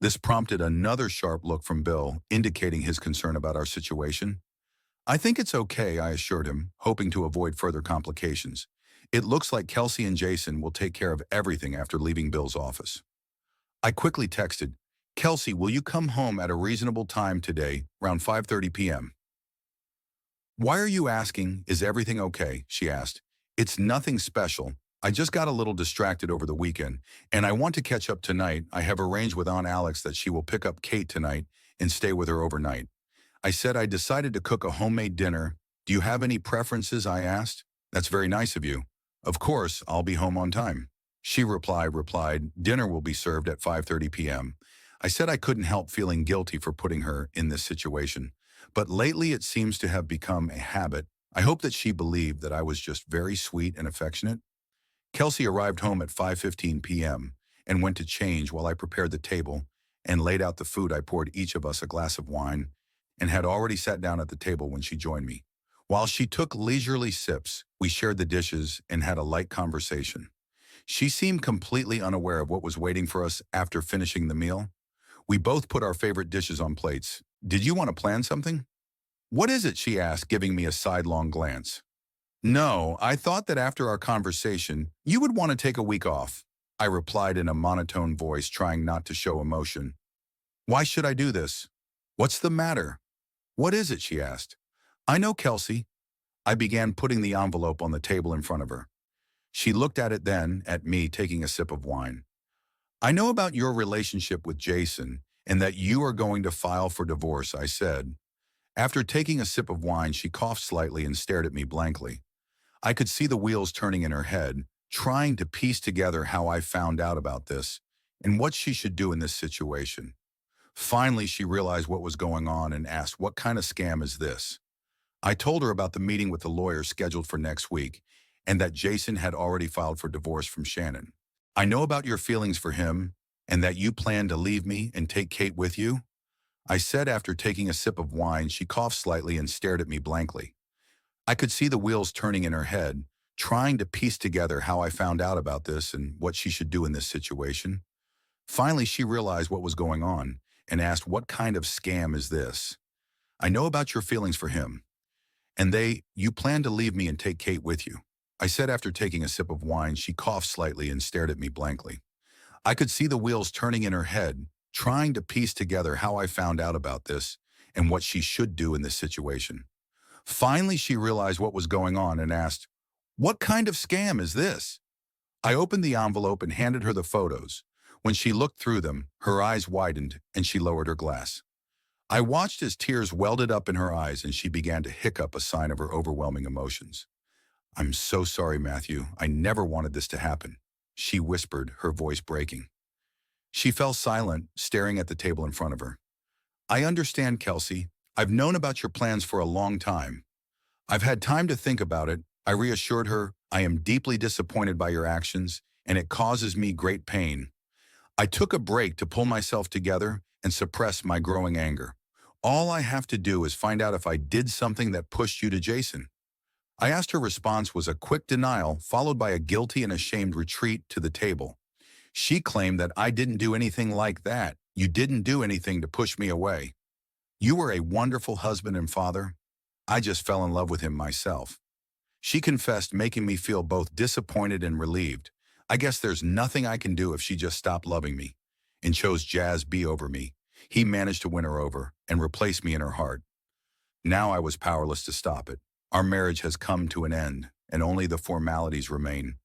Speaker 1: This prompted another sharp look from Bill, indicating his concern about our situation. I think it's okay, I assured him, hoping to avoid further complications. It looks like Kelsey and Jason will take care of everything after leaving Bill's office. I quickly texted, Kelsey, will you come home at a reasonable time today, around 5:30 p.m.? Why are you asking? Is everything okay? She asked. It's nothing special. I just got a little distracted over the weekend, and I want to catch up tonight. I have arranged with Aunt Alex that she will pick up Kate tonight and stay with her overnight. I said I decided to cook a homemade dinner. Do you have any preferences? I asked. That's very nice of you. Of course, I'll be home on time. She replied, dinner will be served at 5:30 p.m. I said I couldn't help feeling guilty for putting her in this situation, but lately it seems to have become a habit. I hope that she believed that I was just very sweet and affectionate. Kelsey arrived home at 5:15 p.m. and went to change while I prepared the table and laid out the food. I poured each of us a glass of wine and had already sat down at the table when she joined me. While she took leisurely sips, we shared the dishes and had a light conversation. She seemed completely unaware of what was waiting for us after finishing the meal. We both put our favorite dishes on plates. Did you want to plan something? What is it? She asked, giving me a sidelong glance. No, I thought that after our conversation, you would want to take a week off. I replied in a monotone voice, trying not to show emotion. Why should I do this? What's the matter? What is it? She asked. I know, Kelsey. I began putting the envelope on the table in front of her. She looked at it, then at me, taking a sip of wine. I know about your relationship with Jason and that you are going to file for divorce, I said. After taking a sip of wine, she coughed slightly and stared at me blankly. I could see the wheels turning in her head, trying to piece together how I found out about this and what she should do in this situation. Finally, she realized what was going on and asked, what kind of scam is this? I told her about the meeting with the lawyer scheduled for next week and that Jason had already filed for divorce from Shannon. I know about your feelings for him and that you plan to leave me and take Kate with you, I said after taking a sip of wine. She coughed slightly and stared at me blankly. I could see the wheels turning in her head, trying to piece together how I found out about this and what she should do in this situation. Finally, she realized what was going on and asked, what kind of scam is this? I know about your feelings for him. And you plan to leave me and take Kate with you, I said after taking a sip of wine. She coughed slightly and stared at me blankly. I could see the wheels turning in her head, trying to piece together how I found out about this and what she should do in this situation. Finally, she realized what was going on and asked, what kind of scam is this? I opened the envelope and handed her the photos. When she looked through them, her eyes widened and she lowered her glass. I watched as tears welded up in her eyes and she began to hiccup, a sign of her overwhelming emotions. I'm so sorry, Matthew. I never wanted this to happen, she whispered, her voice breaking. She fell silent, staring at the table in front of her. I understand, Kelsey. I've known about your plans for a long time. I've had time to think about it, I reassured her. I am deeply disappointed by your actions, and it causes me great pain. I took a break to pull myself together and suppress my growing anger. All I have to do is find out if I did something that pushed you to Jason. I asked. Her response was a quick denial, followed by a guilty and ashamed retreat to the table. She claimed that I didn't do anything like that. You didn't do anything to push me away. You were a wonderful husband and father. I just fell in love with him myself. She confessed, making me feel both disappointed and relieved. I guess there's nothing I can do if she just stopped loving me and chose Jazz B over me. He managed to win her over and replace me in her heart. Now I was powerless to stop it. Our marriage has come to an end, and only the formalities remain.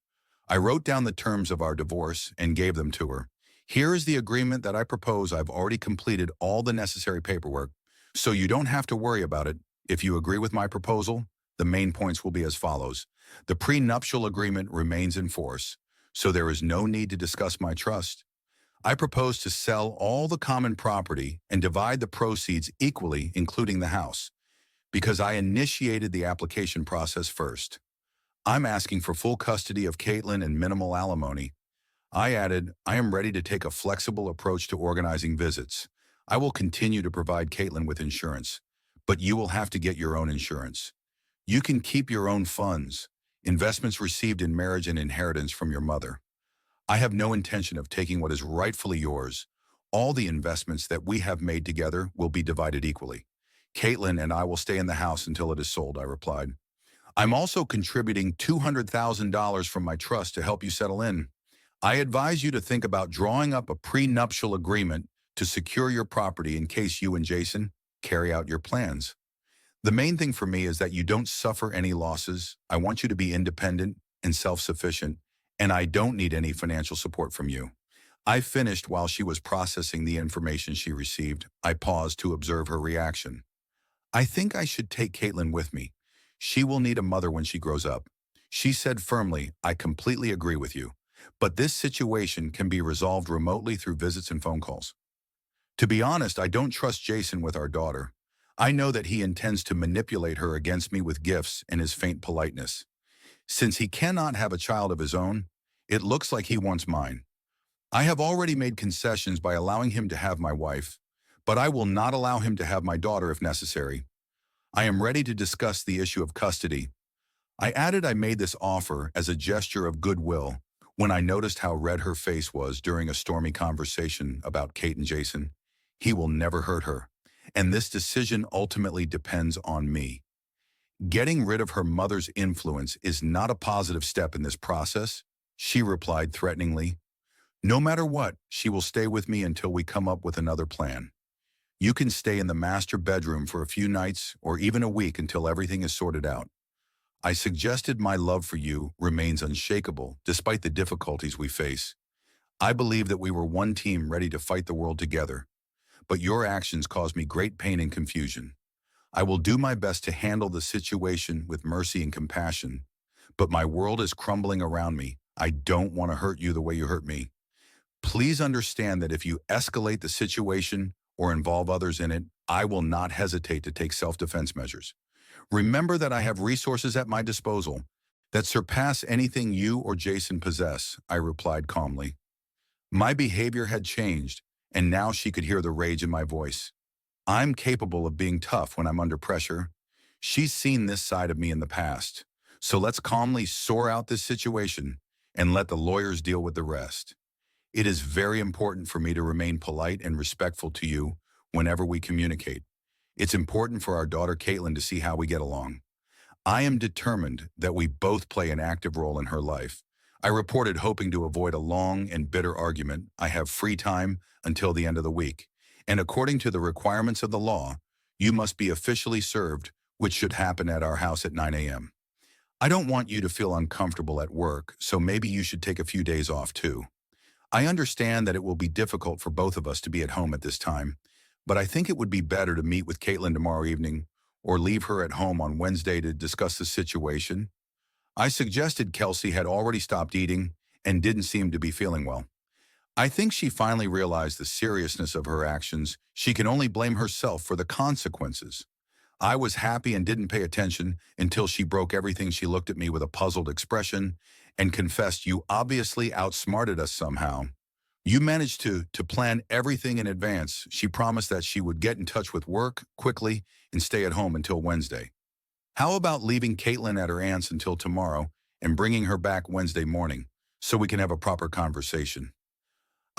Speaker 1: I wrote down the terms of our divorce and gave them to her. Here is the agreement that I propose. I've already completed all the necessary paperwork, so you don't have to worry about it. If you agree with my proposal, the main points will be as follows. The prenuptial agreement remains in force, so there is no need to discuss my trust. I propose to sell all the common property and divide the proceeds equally, including the house, because I initiated the application process first. I'm asking for full custody of Caitlin and minimal alimony. I added, I am ready to take a flexible approach to organizing visits. I will continue to provide Caitlin with insurance, but you will have to get your own insurance. You can keep your own funds, investments received in marriage and inheritance from your mother. I have no intention of taking what is rightfully yours. All the investments that we have made together will be divided equally. Caitlin and I will stay in the house until it is sold, I replied. I'm also contributing $200,000 from my trust to help you settle in. I advise you to think about drawing up a prenuptial agreement to secure your property in case you and Jason carry out your plans. The main thing for me is that you don't suffer any losses. I want you to be independent and self-sufficient, and I don't need any financial support from you. I finished while she was processing the information she received. I paused to observe her reaction. I think I should take Caitlin with me. She will need a mother when she grows up. She said firmly, I completely agree with you, but this situation can be resolved remotely through visits and phone calls. To be honest, I don't trust Jason with our daughter. I know that he intends to manipulate her against me with gifts and his faint politeness. Since he cannot have a child of his own, it looks like he wants mine. I have already made concessions by allowing him to have my wife, but I will not allow him to have my daughter if necessary. I am ready to discuss the issue of custody. I added I made this offer as a gesture of goodwill when I noticed how red her face was during a stormy conversation about Kate and Jason. He will never hurt her, and this decision ultimately depends on me. Getting rid of her mother's influence is not a positive step in this process, she replied threateningly. No matter what, she will stay with me until we come up with another plan. You can stay in the master bedroom for a few nights or even a week until everything is sorted out. I suggested my love for you remains unshakable despite the difficulties we face. I believe that we were one team ready to fight the world together, but your actions caused me great pain and confusion. I will do my best to handle the situation with mercy and compassion, but my world is crumbling around me. I don't want to hurt you the way you hurt me. Please understand that if you escalate the situation or involve others in it, I will not hesitate to take self-defense measures. Remember that I have resources at my disposal that surpass anything you or Jason possess, I replied calmly. My behavior had changed, and now she could hear the rage in my voice. I'm capable of being tough when I'm under pressure. She's seen this side of me in the past. So let's calmly sort out this situation and let the lawyers deal with the rest. It is very important for me to remain polite and respectful to you whenever we communicate. It's important for our daughter Caitlin to see how we get along. I am determined that we both play an active role in her life. I reported, hoping to avoid a long and bitter argument. I have free time until the end of the week, and according to the requirements of the law, you must be officially served, which should happen at our house at 9 a.m. I don't want you to feel uncomfortable at work, so maybe you should take a few days off too. I understand that it will be difficult for both of us to be at home at this time, but I think it would be better to meet with Caitlin tomorrow evening or leave her at home on Wednesday to discuss the situation. I suggested. Kelsey had already stopped eating and didn't seem to be feeling well. I think she finally realized the seriousness of her actions. She can only blame herself for the consequences. I was happy and didn't pay attention until she broke everything. She looked at me with a puzzled expression and confessed, you obviously outsmarted us somehow. You managed to plan everything in advance. She promised that she would get in touch with work quickly and stay at home until Wednesday. How about leaving Caitlin at her aunt's until tomorrow and bringing her back Wednesday morning so we can have a proper conversation?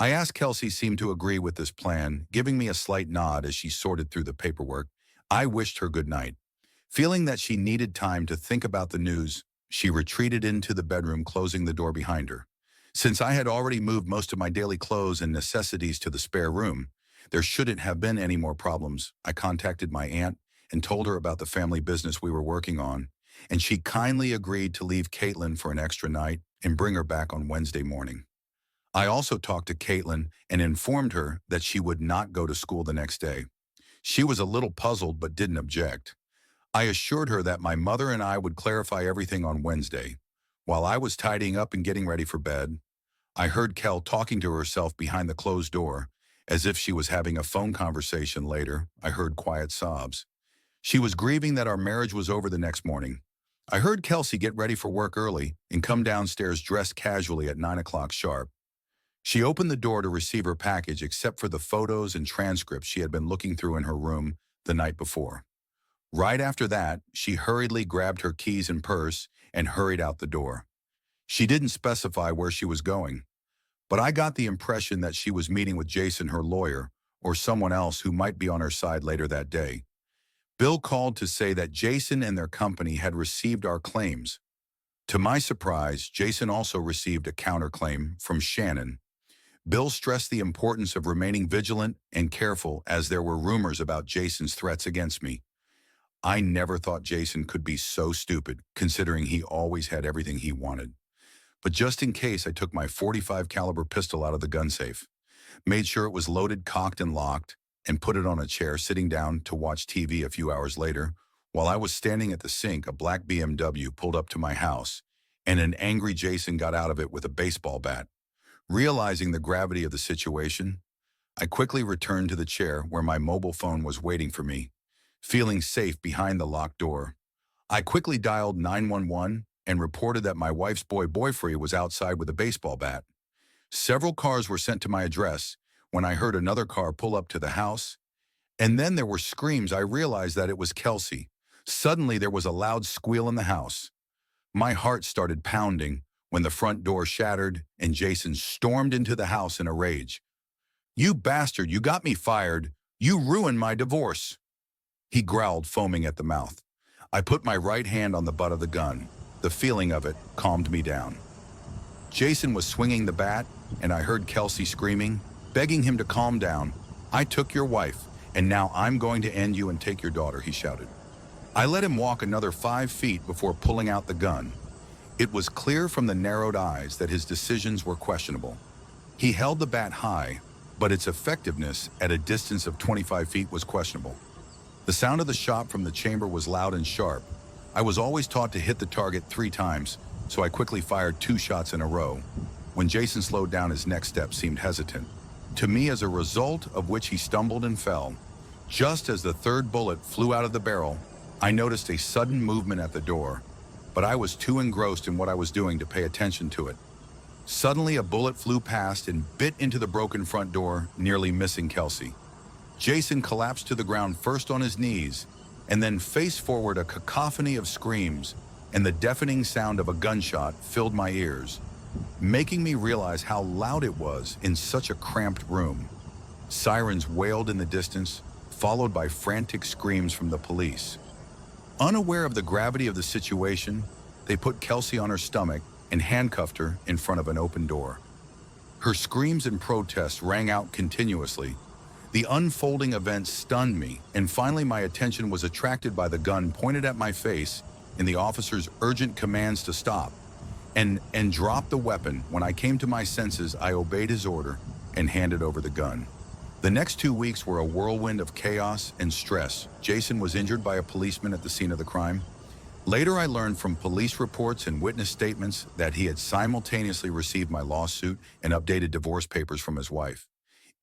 Speaker 1: I asked Kelsey seemed to agree with this plan, giving me a slight nod as she sorted through the paperwork. I wished her good night. Feeling that she needed time to think about the news, she retreated into the bedroom, closing the door behind her. Since I had already moved most of my daily clothes and necessities to the spare room, there shouldn't have been any more problems. I contacted my aunt and told her about the family business we were working on, and she kindly agreed to leave Caitlin for an extra night and bring her back on Wednesday morning. I also talked to Caitlin and informed her that she would not go to school the next day. She was a little puzzled but didn't object. I assured her that my mother and I would clarify everything on Wednesday. While I was tidying up and getting ready for bed, I heard Kel talking to herself behind the closed door, as if she was having a phone conversation. Later, I heard quiet sobs. She was grieving that our marriage was over the next morning. I heard Kelsey get ready for work early and come downstairs dressed casually at 9 o'clock sharp. She opened the door to receive her package except for the photos and transcripts she had been looking through in her room the night before. Right after that, she hurriedly grabbed her keys and purse and hurried out the door. She didn't specify where she was going, but I got the impression that she was meeting with Jason, her lawyer, or someone else who might be on her side later that day. Bill called to say that Jason and their company had received our claims. To my surprise, Jason also received a counterclaim from Shannon. Bill stressed the importance of remaining vigilant and careful as there were rumors about Jason's threats against me. I never thought Jason could be so stupid, considering he always had everything he wanted. But just in case, I took my .45 caliber pistol out of the gun safe, made sure it was loaded, cocked, and locked, and put it on a chair, sitting down to watch TV a few hours later. While I was standing at the sink, a black BMW pulled up to my house, and an angry Jason got out of it with a baseball bat. Realizing the gravity of the situation, I quickly returned to the chair where my mobile phone was waiting for me, feeling safe behind the locked door. I quickly dialed 911 and reported that my wife's boyfriend was outside with a baseball bat. Several cars were sent to my address when I heard another car pull up to the house, and then there were screams. I realized that it was Kelsey. Suddenly, there was a loud squeal in the house. My heart started pounding when the front door shattered and Jason stormed into the house in a rage. "You bastard, you got me fired. You ruined my divorce," he growled, foaming at the mouth. I put my right hand on the butt of the gun. The feeling of it calmed me down. Jason was swinging the bat, and I heard Kelsey screaming, begging him to calm down. "I took your wife, and now I'm going to end you and take your daughter," he shouted. I let him walk another 5 feet before pulling out the gun. It was clear from the narrowed eyes that his decisions were questionable. He held the bat high, but its effectiveness at a distance of 25 feet was questionable. The sound of the shot from the chamber was loud and sharp. I was always taught to hit the target 3 times, so I quickly fired 2 shots in a row. When Jason slowed down, his next step seemed hesitant, to me as a result of which he stumbled and fell. Just as the 3rd bullet flew out of the barrel, I noticed a sudden movement at the door, but I was too engrossed in what I was doing to pay attention to it. Suddenly, a bullet flew past and bit into the broken front door, nearly missing Kelsey. Jason collapsed to the ground, first on his knees, and then face forward. A cacophony of screams and the deafening sound of a gunshot filled my ears, making me realize how loud it was in such a cramped room. Sirens wailed in the distance, followed by frantic screams from the police. Unaware of the gravity of the situation, they put Kelsey on her stomach and handcuffed her in front of an open door. Her screams and protests rang out continuously. The unfolding events stunned me, and finally my attention was attracted by the gun pointed at my face and the officer's urgent commands to stop and drop the weapon. When I came to my senses, I obeyed his order and handed over the gun. The next 2 weeks were a whirlwind of chaos and stress. Jason was injured by a policeman at the scene of the crime. Later, I learned from police reports and witness statements that he had simultaneously received my lawsuit and updated divorce papers from his wife.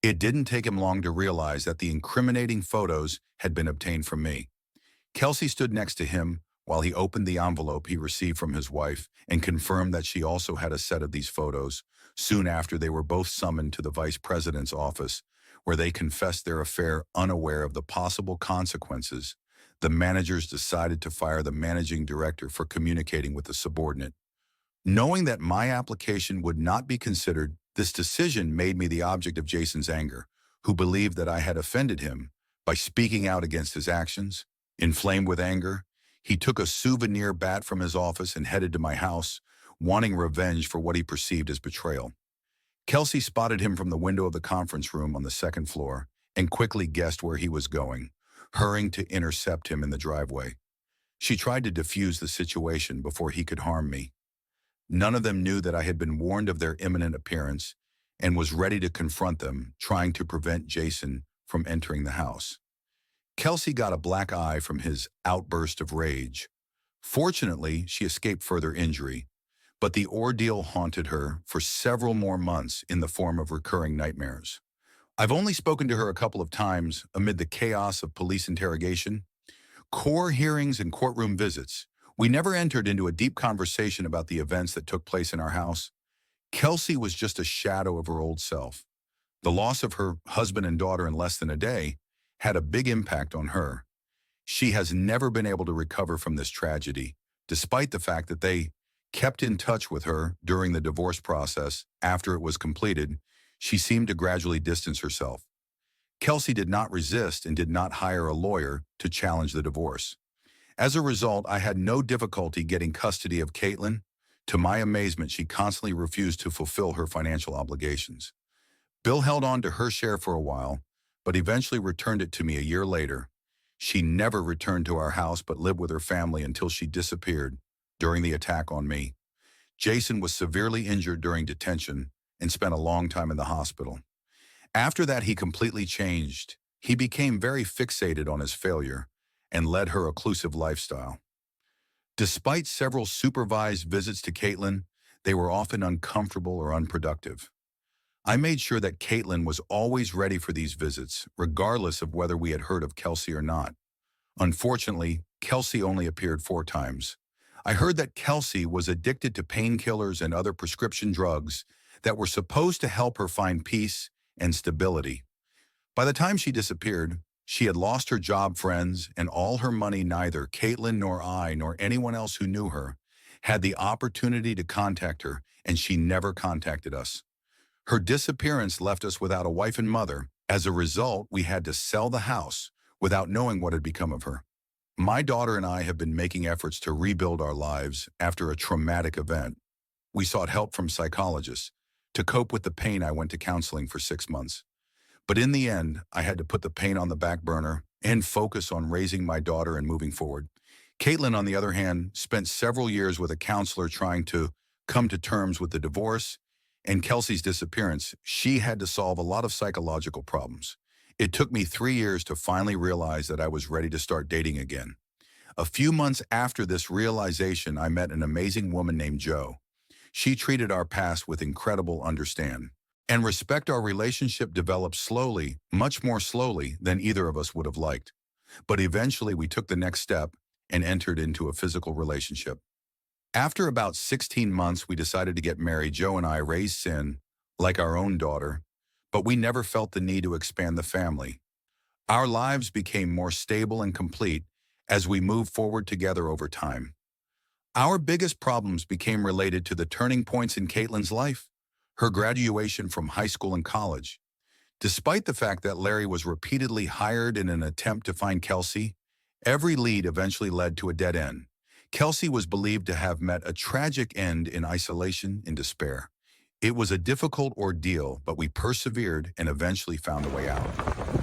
Speaker 1: It didn't take him long to realize that the incriminating photos had been obtained from me. Kelsey stood next to him while he opened the envelope he received from his wife and confirmed that she also had a set of these photos. Soon after, they were both summoned to the vice president's office, where they confessed their affair, unaware of the possible consequences. The managers decided to fire the managing director for communicating with the subordinate. Knowing that my application would not be considered, This decision made me the object of Jason's anger, who believed that I had offended him by speaking out against his actions. Inflamed with anger, he took a souvenir bat from his office and headed to my house, wanting revenge for what he perceived as betrayal. Kelsey spotted him from the window of the conference room on the second floor and quickly guessed where he was going, hurrying to intercept him in the driveway. She tried to defuse the situation before he could harm me. None of them knew that I had been warned of their imminent appearance and was ready to confront them, trying to prevent Jason from entering the house. Kelsey got a black eye from his outburst of rage. Fortunately, she escaped further injury, but the ordeal haunted her for several more months in the form of recurring nightmares. I've only spoken to her a couple of times amid the chaos of police interrogation, core hearings, and courtroom visits. We never entered into a deep conversation about the events that took place in our house. Kelsey was just a shadow of her old self. The loss of her husband and daughter in less than a day had a big impact on her. She has never been able to recover from this tragedy, despite the fact that they kept in touch with her during the divorce process. After it was completed, she seemed to gradually distance herself. Kelsey did not resist and did not hire a lawyer to challenge the divorce. As a result, I had no difficulty getting custody of Caitlin. To my amazement, she constantly refused to fulfill her financial obligations. Bill held on to her share for a while, but eventually returned it to me a year later. She never returned to our house but lived with her family until she disappeared during the attack on me. Jason was severely injured during detention and spent a long time in the hospital. After that, he completely changed. He became very fixated on his failure and led her reclusive lifestyle. Despite several supervised visits to Caitlin, they were often uncomfortable or unproductive. I made sure that Caitlin was always ready for these visits, regardless of whether we had heard of Kelsey or not. Unfortunately, Kelsey only appeared 4 times. I heard that Kelsey was addicted to painkillers and other prescription drugs that were supposed to help her find peace and stability. By the time she disappeared, she had lost her job, friends, and all her money. Neither Caitlin nor I nor anyone else who knew her had the opportunity to contact her, and she never contacted us. Her disappearance left us without a wife and mother. As a result, we had to sell the house without knowing what had become of her. My daughter and I have been making efforts to rebuild our lives after a traumatic event. We sought help from psychologists. To cope with the pain, I went to counseling for 6 months. But in the end, I had to put the pain on the back burner and focus on raising my daughter and moving forward. Caitlin, on the other hand, spent several years with a counselor trying to come to terms with the divorce and Kelsey's disappearance. She had to solve a lot of psychological problems. It took me 3 years to finally realize that I was ready to start dating again. A few months after this realization, I met an amazing woman named Jo. She treated our past with incredible understanding and respect. Our relationship developed slowly, much more slowly than either of us would have liked. But eventually we took the next step and entered into a physical relationship. After about 16 months, we decided to get married. Jo and I raised Sin like our own daughter, but we never felt the need to expand the family. Our lives became more stable and complete as we moved forward together over time. Our biggest problems became related to the turning points in Caitlin's life, her graduation from high school and college. Despite the fact that Larry was repeatedly hired in an attempt to find Kelsey, every lead eventually led to a dead end. Kelsey was believed to have met a tragic end in isolation and despair. It was a difficult ordeal, but we persevered and eventually found a way out.